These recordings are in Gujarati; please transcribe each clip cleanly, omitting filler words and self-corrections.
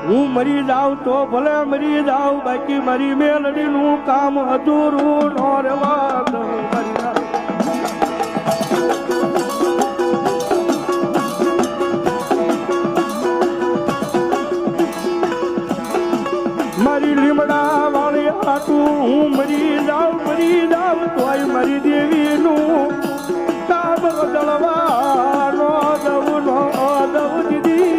હું મરી જાઉં તો ભલે મરી જાઉં, બાકી મારી મેલડીનું કામ અધૂરું નો રહેવા દઉં. મારી લીમડા વાળી આટું હું મરી જાઉં તોય મારી દેવીનું કામ બદલવા નો દઉં દીદી.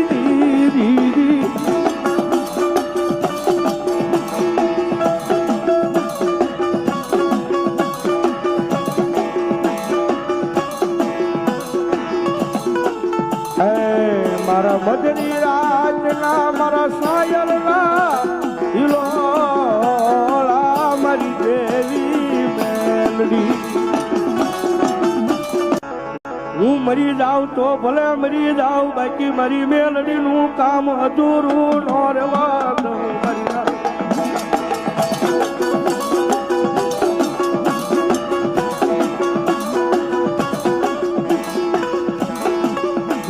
મારા મદની રાતના મારા સાયલના હિલોળા મારી દેવી મેલડી. હું મરી જાઉં તો ભલે મરી જાઉં, બાકી મારી મેલડીનું કામ અધૂરું નો રહેવા દઉં.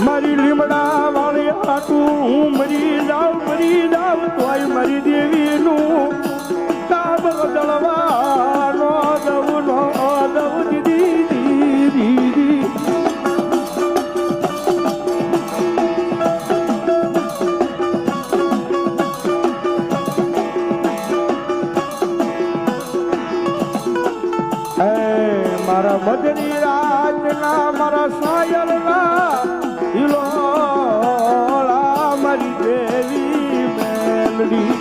મારી લીમડા વાળી આટું હું મરી જાઉં તોય મારી દેવીનું કામ બદલવા નો દઉં દીદી. મારા મદની રાતના મારા સાયલના હિલોળા મારી દેવી મેલડી.